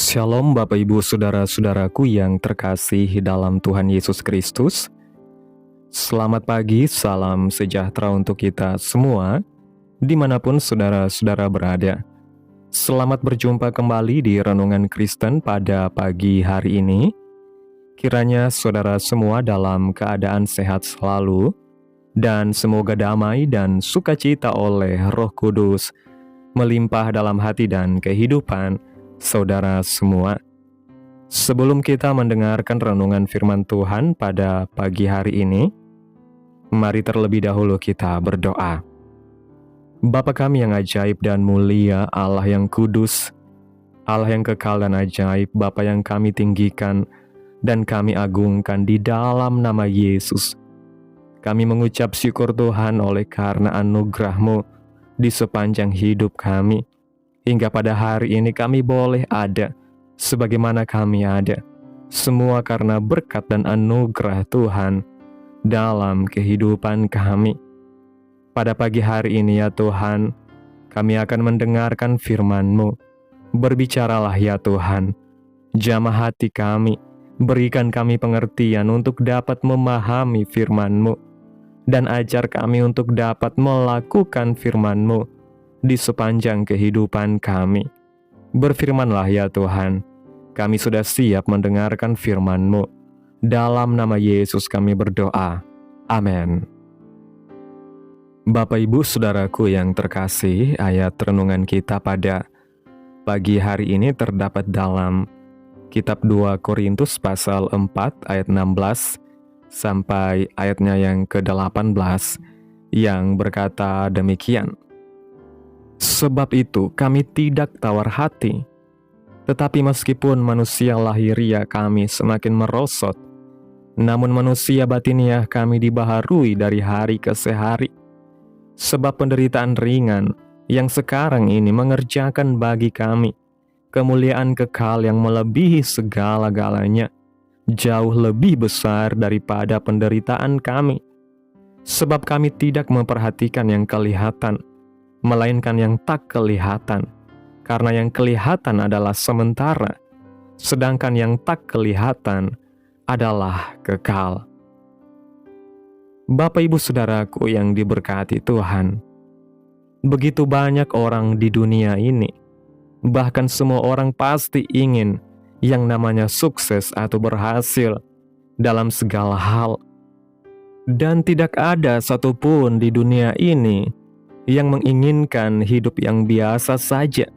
Shalom Bapak Ibu Saudara-saudaraku yang terkasih dalam Tuhan Yesus Kristus. Selamat pagi, salam sejahtera untuk kita semua, dimanapun saudara-saudara berada. Selamat berjumpa kembali di Renungan Kristen pada pagi hari ini. Kiranya saudara semua dalam keadaan sehat selalu, dan semoga damai dan sukacita oleh Roh Kudus melimpah dalam hati dan kehidupan saudara semua. Sebelum kita mendengarkan renungan firman Tuhan pada pagi hari ini, mari terlebih dahulu kita berdoa. Bapa kami yang ajaib dan mulia, Allah yang kudus, Allah yang kekal dan ajaib, Bapa yang kami tinggikan dan kami agungkan di dalam nama Yesus. Kami mengucap syukur Tuhan oleh karena anugerah-Mu di sepanjang hidup kami. Hingga pada hari ini kami boleh ada sebagaimana kami ada. Semua karena berkat dan anugerah Tuhan dalam kehidupan kami. Pada pagi hari ini ya Tuhan, kami akan mendengarkan firman-Mu. Berbicaralah ya Tuhan, jamah hati kami, berikan kami pengertian untuk dapat memahami firman-Mu, dan ajar kami untuk dapat melakukan firman-Mu di sepanjang kehidupan kami. Berfirmanlah ya Tuhan, kami sudah siap mendengarkan firman-Mu. Dalam nama Yesus kami berdoa. Amin. Bapak Ibu Saudaraku yang terkasih, ayat renungan kita pada pagi hari ini terdapat dalam kitab 2 Korintus pasal 4 ayat 16 sampai ayatnya yang ke-18 yang berkata demikian. Sebab itu kami tidak tawar hati, tetapi meskipun manusia lahiriah kami semakin merosot, namun manusia batiniah kami dibaharui dari hari ke hari. Sebab penderitaan ringan yang sekarang ini mengerjakan bagi kami kemuliaan kekal yang melebihi segala-galanya, jauh lebih besar daripada penderitaan kami. Sebab kami tidak memperhatikan yang kelihatan, melainkan yang tak kelihatan, karena yang kelihatan adalah sementara, sedangkan yang tak kelihatan adalah kekal. Bapak Ibu Saudaraku yang diberkati Tuhan, begitu banyak orang di dunia ini, bahkan semua orang pasti ingin yang namanya sukses atau berhasil dalam segala hal. Dan tidak ada satupun di dunia ini yang menginginkan hidup yang biasa saja.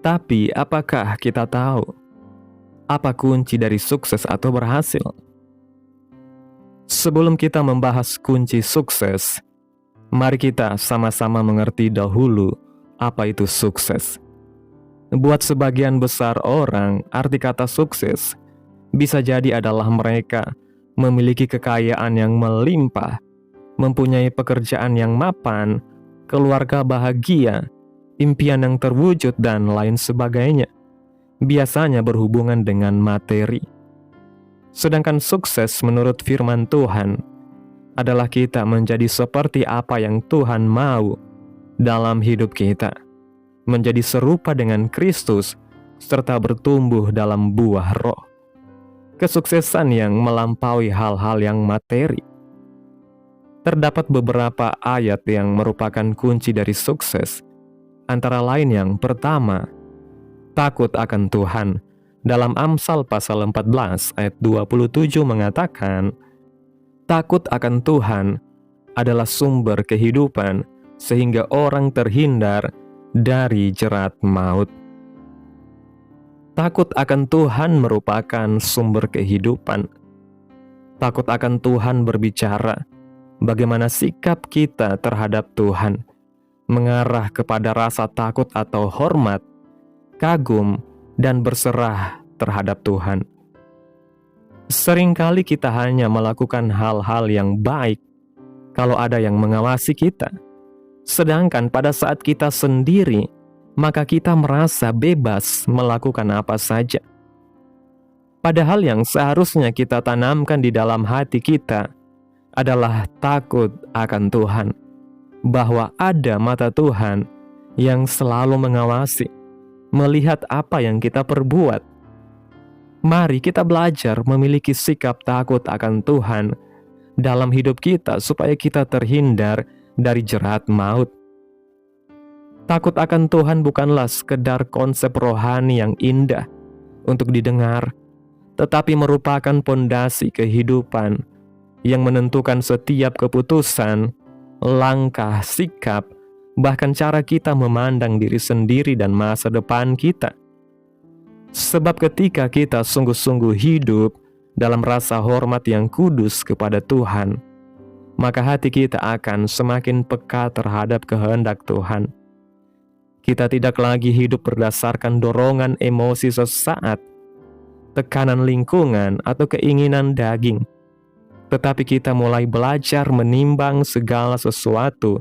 Tapi apakah kita tahu apa kunci dari sukses atau berhasil? Sebelum kita membahas kunci sukses, mari kita sama-sama mengerti dahulu apa itu sukses. Buat sebagian besar orang, arti kata sukses bisa jadi adalah mereka memiliki kekayaan yang melimpah, mempunyai pekerjaan yang mapan, keluarga bahagia, impian yang terwujud, dan lain sebagainya. Biasanya berhubungan dengan materi. Sedangkan sukses menurut firman Tuhan adalah kita menjadi seperti apa yang Tuhan mau dalam hidup kita, menjadi serupa dengan Kristus, serta bertumbuh dalam buah roh. Kesuksesan yang melampaui hal-hal yang materi. Terdapat beberapa ayat yang merupakan kunci dari sukses, antara lain yang pertama, takut akan Tuhan. Dalam Amsal pasal 14 ayat 27 mengatakan, takut akan Tuhan adalah sumber kehidupan sehingga orang terhindar dari jerat maut. Takut akan Tuhan merupakan sumber kehidupan. Takut akan Tuhan berbicara bagaimana sikap kita terhadap Tuhan, mengarah kepada rasa takut atau hormat, kagum, dan berserah terhadap Tuhan. Seringkali kita hanya melakukan hal-hal yang baik kalau ada yang mengawasi kita. Sedangkan pada saat kita sendiri, maka kita merasa bebas melakukan apa saja. Padahal yang seharusnya kita tanamkan di dalam hati kita adalah takut akan Tuhan, bahwa ada mata Tuhan yang selalu mengawasi, melihat apa yang kita perbuat. Mari kita belajar memiliki sikap takut akan Tuhan dalam hidup kita supaya kita terhindar dari jerat maut. Takut akan Tuhan bukanlah sekedar konsep rohani yang indah untuk didengar, tetapi merupakan pondasi kehidupan yang menentukan setiap keputusan, langkah, sikap, bahkan cara kita memandang diri sendiri dan masa depan kita. Sebab ketika kita sungguh-sungguh hidup dalam rasa hormat yang kudus kepada Tuhan, maka hati kita akan semakin peka terhadap kehendak Tuhan. Kita tidak lagi hidup berdasarkan dorongan emosi sesaat, tekanan lingkungan, atau keinginan daging. Tetapi kita mulai belajar menimbang segala sesuatu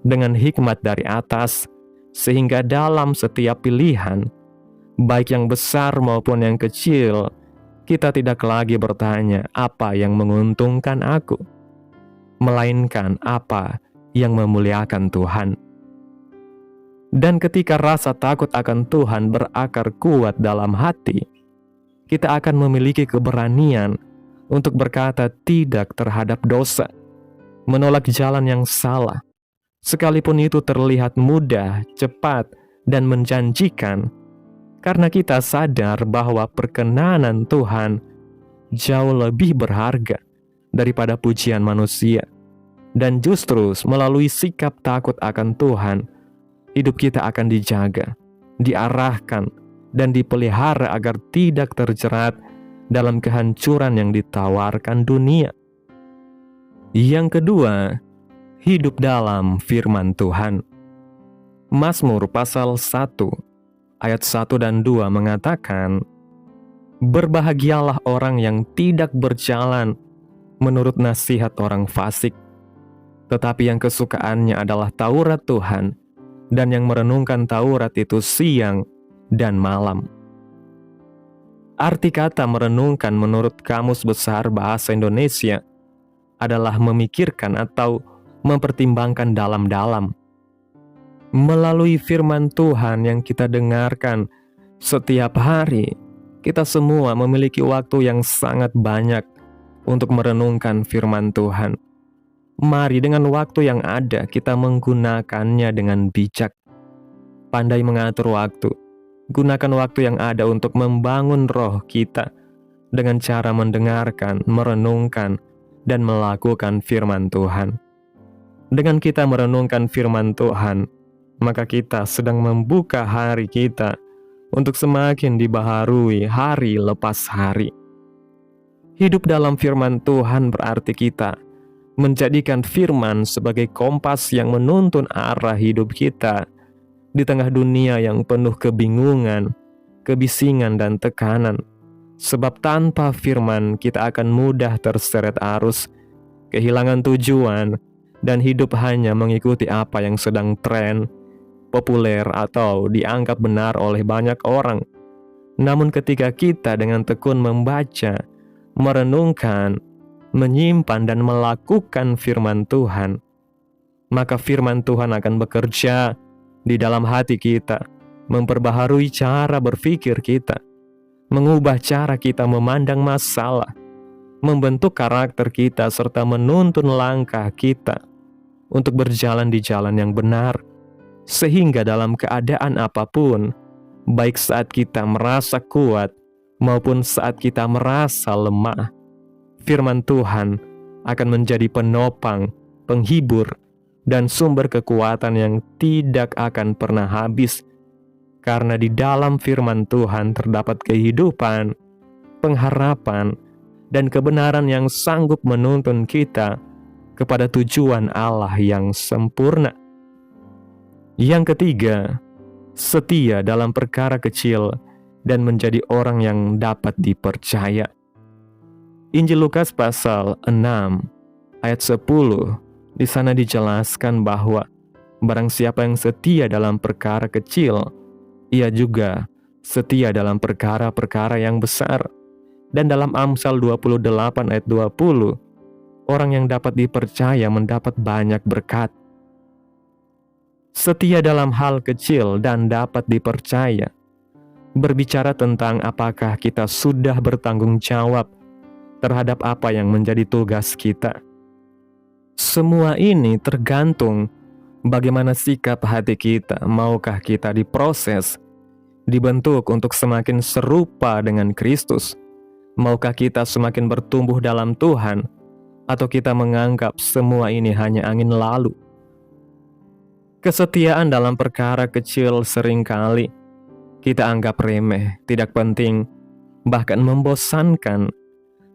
dengan hikmat dari atas, sehingga dalam setiap pilihan, baik yang besar maupun yang kecil, kita tidak lagi bertanya apa yang menguntungkan aku, melainkan apa yang memuliakan Tuhan. Dan ketika rasa takut akan Tuhan berakar kuat dalam hati, kita akan memiliki keberanian untuk berkata tidak terhadap dosa, menolak jalan yang salah, sekalipun itu terlihat mudah, cepat, dan menjanjikan, karena kita sadar bahwa perkenanan Tuhan jauh lebih berharga daripada pujian manusia. Dan justru melalui sikap takut akan Tuhan, hidup kita akan dijaga, diarahkan, dan dipelihara agar tidak terjerat dalam kehancuran yang ditawarkan dunia. Yang kedua, hidup dalam firman Tuhan. Mazmur pasal 1 ayat 1 dan 2 mengatakan, "Berbahagialah orang yang tidak berjalan menurut nasihat orang fasik, tetapi yang kesukaannya adalah Taurat Tuhan, dan yang merenungkan Taurat itu siang dan malam." Arti kata merenungkan menurut Kamus Besar Bahasa Indonesia adalah memikirkan atau mempertimbangkan dalam-dalam. Melalui firman Tuhan yang kita dengarkan setiap hari, kita semua memiliki waktu yang sangat banyak untuk merenungkan firman Tuhan. Mari dengan waktu yang ada kita menggunakannya dengan bijak. Pandai mengatur waktu. Gunakan waktu yang ada untuk membangun roh kita dengan cara mendengarkan, merenungkan, dan melakukan firman Tuhan. Dengan kita merenungkan firman Tuhan, maka kita sedang membuka hari kita untuk semakin dibaharui hari lepas hari. Hidup dalam firman Tuhan berarti kita menjadikan firman sebagai kompas yang menuntun arah hidup kita di tengah dunia yang penuh kebingungan, kebisingan, dan tekanan. Sebab tanpa firman kita akan mudah terseret arus, kehilangan tujuan, dan hidup hanya mengikuti apa yang sedang tren, populer, atau dianggap benar oleh banyak orang. Namun ketika kita dengan tekun membaca, merenungkan, menyimpan, dan melakukan firman Tuhan, maka firman Tuhan akan bekerja di dalam hati kita, memperbaharui cara berpikir kita, mengubah cara kita memandang masalah, membentuk karakter kita, serta menuntun langkah kita untuk berjalan di jalan yang benar. Sehingga dalam keadaan apapun, baik saat kita merasa kuat maupun saat kita merasa lemah, firman Tuhan akan menjadi penopang, penghibur, dan sumber kekuatan yang tidak akan pernah habis. Karena di dalam firman Tuhan terdapat kehidupan, pengharapan, dan kebenaran yang sanggup menuntun kita kepada tujuan Allah yang sempurna. Yang ketiga, setia dalam perkara kecil dan menjadi orang yang dapat dipercaya. Injil Lukas pasal 6 ayat 10, di sana dijelaskan bahwa barang siapa yang setia dalam perkara kecil, ia juga setia dalam perkara-perkara yang besar. Dan dalam Amsal 28 ayat 20, orang yang dapat dipercaya mendapat banyak berkat. Setia dalam hal kecil dan dapat dipercaya berbicara tentang apakah kita sudah bertanggung jawab terhadap apa yang menjadi tugas kita. Semua ini tergantung bagaimana sikap hati kita. Maukah kita diproses, dibentuk untuk semakin serupa dengan Kristus? Maukah kita semakin bertumbuh dalam Tuhan? Atau kita menganggap semua ini hanya angin lalu? Kesetiaan dalam perkara kecil seringkali kita anggap remeh, tidak penting, bahkan membosankan.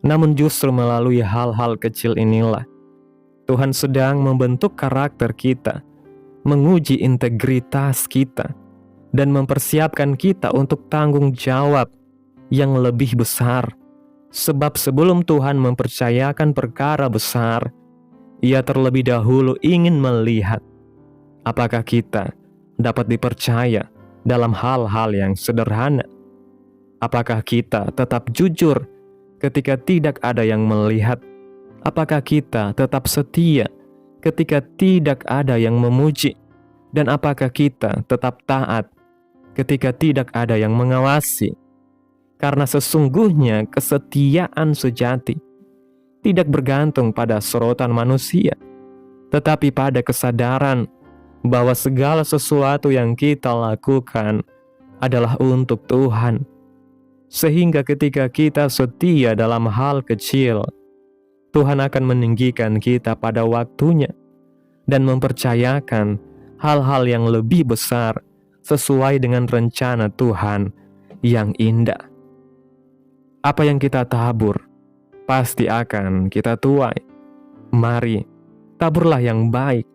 Namun justru melalui hal-hal kecil inilah Tuhan sedang membentuk karakter kita, menguji integritas kita, dan mempersiapkan kita untuk tanggung jawab yang lebih besar. Sebab sebelum Tuhan mempercayakan perkara besar, Ia terlebih dahulu ingin melihat apakah kita dapat dipercaya dalam hal-hal yang sederhana. Apakah kita tetap jujur ketika tidak ada yang melihat? Apakah kita tetap setia ketika tidak ada yang memuji? Dan apakah kita tetap taat ketika tidak ada yang mengawasi? Karena sesungguhnya kesetiaan sejati tidak bergantung pada sorotan manusia, tetapi pada kesadaran bahwa segala sesuatu yang kita lakukan adalah untuk Tuhan. Sehingga ketika kita setia dalam hal kecil, Tuhan akan meninggikan kita pada waktunya dan mempercayakan hal-hal yang lebih besar sesuai dengan rencana Tuhan yang indah. Apa yang kita tabur, pasti akan kita tuai. Mari, taburlah yang baik,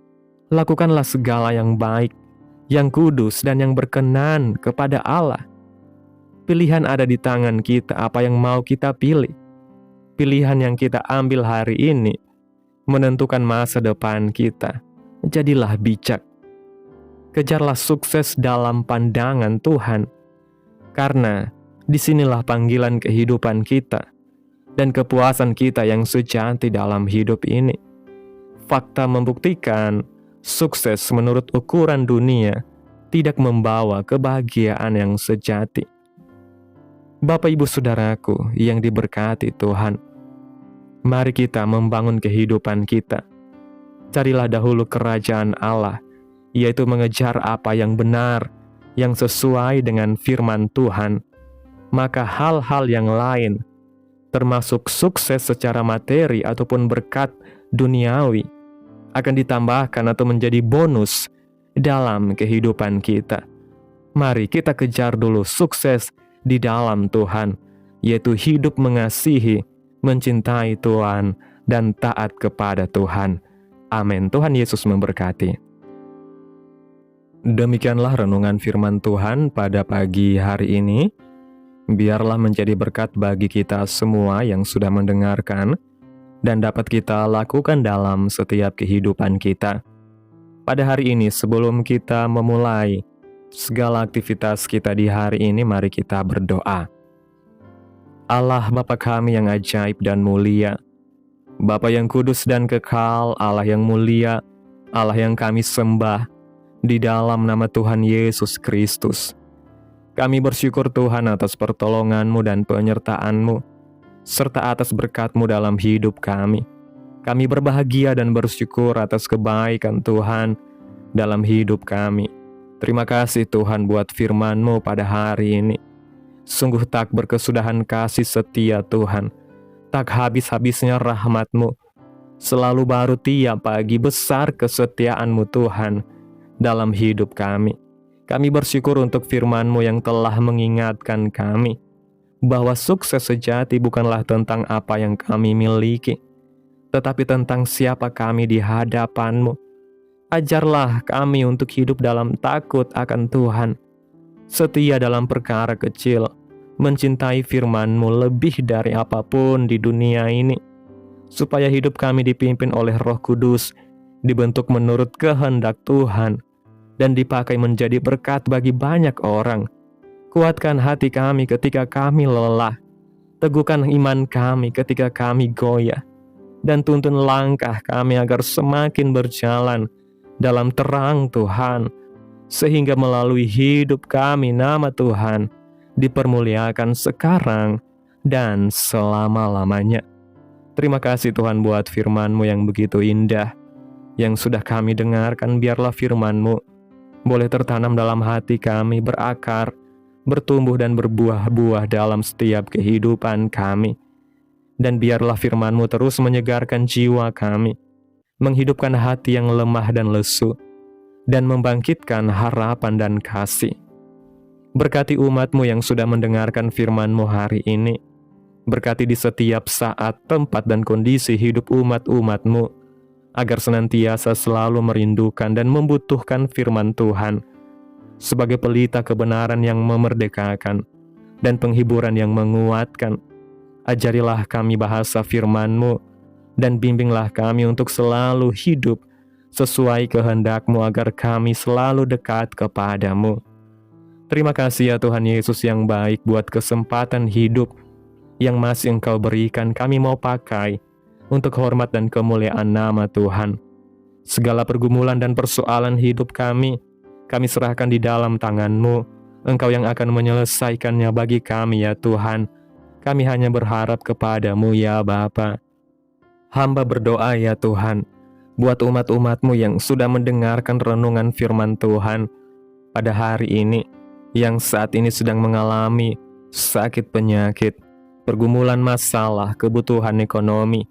lakukanlah segala yang baik, yang kudus dan yang berkenan kepada Allah. Pilihan ada di tangan kita apa yang mau kita pilih. Pilihan yang kita ambil hari ini menentukan masa depan kita. Jadilah bijak. Kejarlah sukses dalam pandangan Tuhan. Karena disinilah panggilan kehidupan kita dan kepuasan kita yang sejati dalam hidup ini. Fakta membuktikan sukses menurut ukuran dunia tidak membawa kebahagiaan yang sejati. Bapak Ibu Saudaraku yang diberkati Tuhan, mari kita membangun kehidupan kita. Carilah dahulu kerajaan Allah, yaitu mengejar apa yang benar, yang sesuai dengan firman Tuhan. Maka hal-hal yang lain, termasuk sukses secara materi ataupun berkat duniawi, akan ditambahkan atau menjadi bonus dalam kehidupan kita. Mari kita kejar dulu sukses di dalam Tuhan, yaitu hidup mengasihi, mencintai Tuhan, dan taat kepada Tuhan. Amin. Tuhan Yesus memberkati. Demikianlah renungan firman Tuhan pada pagi hari ini. Biarlah menjadi berkat bagi kita semua yang sudah mendengarkan dan dapat kita lakukan dalam setiap kehidupan kita. Pada hari ini, sebelum kita memulai segala aktivitas kita di hari ini, mari kita berdoa. Allah Bapa kami yang ajaib dan mulia, Bapa yang kudus dan kekal, Allah yang mulia, Allah yang kami sembah, di dalam nama Tuhan Yesus Kristus. Kami bersyukur Tuhan atas pertolongan-Mu dan penyertaan-Mu, serta atas berkat-Mu dalam hidup kami. Kami berbahagia dan bersyukur atas kebaikan Tuhan dalam hidup kami. Terima kasih Tuhan buat firman-Mu pada hari ini. Sungguh tak berkesudahan kasih setia Tuhan, tak habis-habisnya rahmat-Mu. Selalu baru tiap pagi besar kesetiaan-Mu Tuhan dalam hidup kami. Kami bersyukur untuk firman-Mu yang telah mengingatkan kami bahwa sukses sejati bukanlah tentang apa yang kami miliki, tetapi tentang siapa kami di hadapan-Mu. Ajarlah kami untuk hidup dalam takut akan Tuhan, setia dalam perkara kecil, mencintai firman-Mu lebih dari apapun di dunia ini, supaya hidup kami dipimpin oleh Roh Kudus, dibentuk menurut kehendak Tuhan, dan dipakai menjadi berkat bagi banyak orang. Kuatkan hati kami ketika kami lelah, teguhkan iman kami ketika kami goyah, dan tuntun langkah kami agar semakin berjalan dalam terang Tuhan, sehingga melalui hidup kami nama Tuhan dipermuliakan sekarang dan selama-lamanya. Terima kasih Tuhan buat firman-Mu yang begitu indah, yang sudah kami dengarkan. Biarlah firman-Mu boleh tertanam dalam hati kami, berakar, bertumbuh dan berbuah-buah dalam setiap kehidupan kami. Dan biarlah firman-Mu terus menyegarkan jiwa kami, menghidupkan hati yang lemah dan lesu, dan membangkitkan harapan dan kasih. Berkati umat-Mu yang sudah mendengarkan firman-Mu hari ini. Berkati di setiap saat, tempat, dan kondisi hidup umat-umat-Mu, agar senantiasa selalu merindukan dan membutuhkan firman Tuhan sebagai pelita kebenaran yang memerdekakan dan penghiburan yang menguatkan. Ajarilah kami bahasa firman-Mu, dan bimbinglah kami untuk selalu hidup sesuai kehendak-Mu agar kami selalu dekat kepada-Mu. Terima kasih ya Tuhan Yesus yang baik buat kesempatan hidup yang masih Engkau berikan, kami mau pakai untuk hormat dan kemuliaan nama Tuhan. Segala pergumulan dan persoalan hidup kami serahkan di dalam tangan-Mu. Engkau yang akan menyelesaikannya bagi kami ya Tuhan. Kami hanya berharap kepada-Mu ya Bapa. Hamba berdoa ya Tuhan, buat umat-umat-Mu yang sudah mendengarkan renungan firman Tuhan pada hari ini, yang saat ini sedang mengalami sakit penyakit, pergumulan masalah, kebutuhan ekonomi.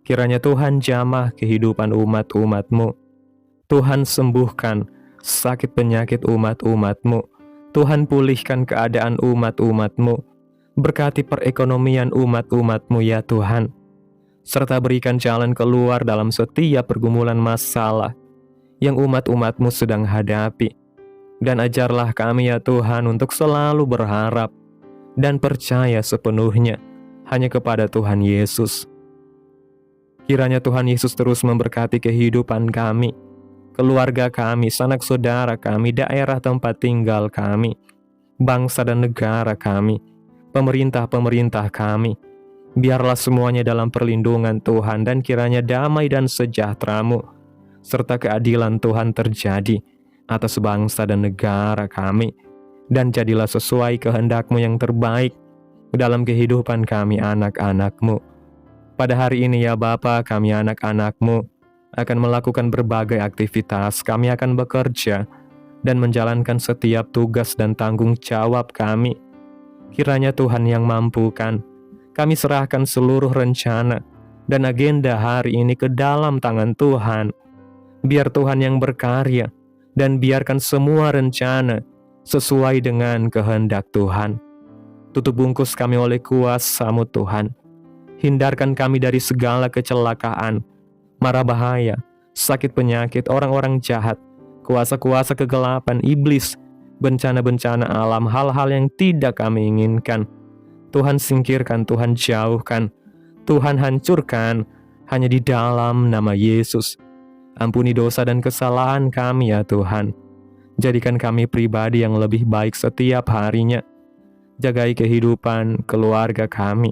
Kiranya Tuhan jamah kehidupan umat-umat-Mu. Tuhan sembuhkan sakit penyakit umat-umat-Mu. Tuhan pulihkan keadaan umat-umat-Mu. Berkati perekonomian umat-umat-Mu ya Tuhan. Serta berikan jalan keluar dalam setiap pergumulan masalah yang umat-umat-Mu sedang hadapi. Dan ajarlah kami ya Tuhan untuk selalu berharap dan percaya sepenuhnya hanya kepada Tuhan Yesus. Kiranya Tuhan Yesus terus memberkati kehidupan kami, keluarga kami, sanak saudara kami, daerah tempat tinggal kami, bangsa dan negara kami, pemerintah-pemerintah kami. Biarlah semuanya dalam perlindungan Tuhan, dan kiranya damai dan sejahtera-Mu serta keadilan Tuhan terjadi atas bangsa dan negara kami. Dan jadilah sesuai kehendak-Mu yang terbaik dalam kehidupan kami anak-anak-Mu. Pada hari ini ya Bapa, kami anak-anak-Mu akan melakukan berbagai aktivitas. Kami akan bekerja dan menjalankan setiap tugas dan tanggung jawab kami. Kiranya Tuhan yang mampukan. Kami serahkan seluruh rencana dan agenda hari ini ke dalam tangan Tuhan. Biar Tuhan yang berkarya, dan biarkan semua rencana sesuai dengan kehendak Tuhan. Tutup bungkus kami oleh kuasa-Mu Tuhan. Hindarkan kami dari segala kecelakaan, mara bahaya, sakit penyakit, orang-orang jahat, kuasa-kuasa kegelapan, iblis, bencana-bencana alam, hal-hal yang tidak kami inginkan. Tuhan singkirkan, Tuhan jauhkan, Tuhan hancurkan, hanya di dalam nama Yesus. Ampuni dosa dan kesalahan kami ya Tuhan. Jadikan kami pribadi yang lebih baik setiap harinya. Jagai kehidupan keluarga kami.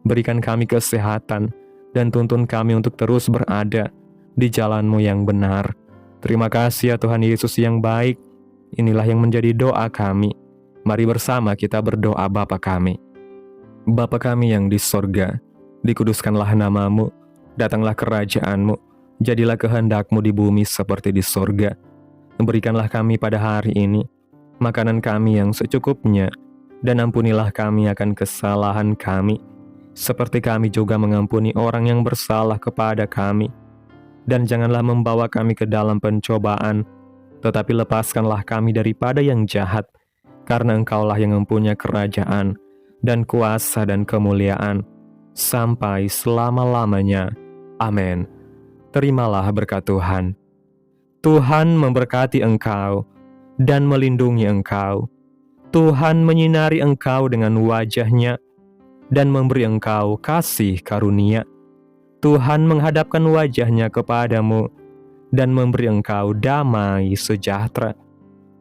Berikan kami kesehatan, dan tuntun kami untuk terus berada di jalan-Mu yang benar. Terima kasih ya Tuhan Yesus yang baik. Inilah yang menjadi doa kami. Mari bersama kita berdoa. Bapa kami. Bapa kami yang di sorga, dikuduskanlah nama-Mu, datanglah kerajaan-Mu, jadilah kehendak-Mu di bumi seperti di sorga. Berikanlah kami pada hari ini makanan kami yang secukupnya, dan ampunilah kami akan kesalahan kami, seperti kami juga mengampuni orang yang bersalah kepada kami. Dan janganlah membawa kami ke dalam pencobaan, tetapi lepaskanlah kami daripada yang jahat, karena Engkaulah yang mempunyai kerajaan, dan kuasa dan kemuliaan, sampai selama-lamanya. Amin. Terimalah berkat Tuhan. Tuhan memberkati engkau, dan melindungi engkau. Tuhan menyinari engkau dengan wajah-Nya, dan memberi engkau kasih karunia. Tuhan menghadapkan wajah-Nya kepadamu, dan memberi engkau damai sejahtera.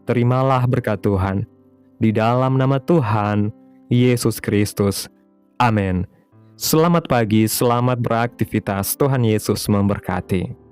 Terimalah berkat Tuhan, di dalam nama Tuhan Yesus Kristus. Amin. Selamat pagi, selamat beraktivitas. Tuhan Yesus memberkati.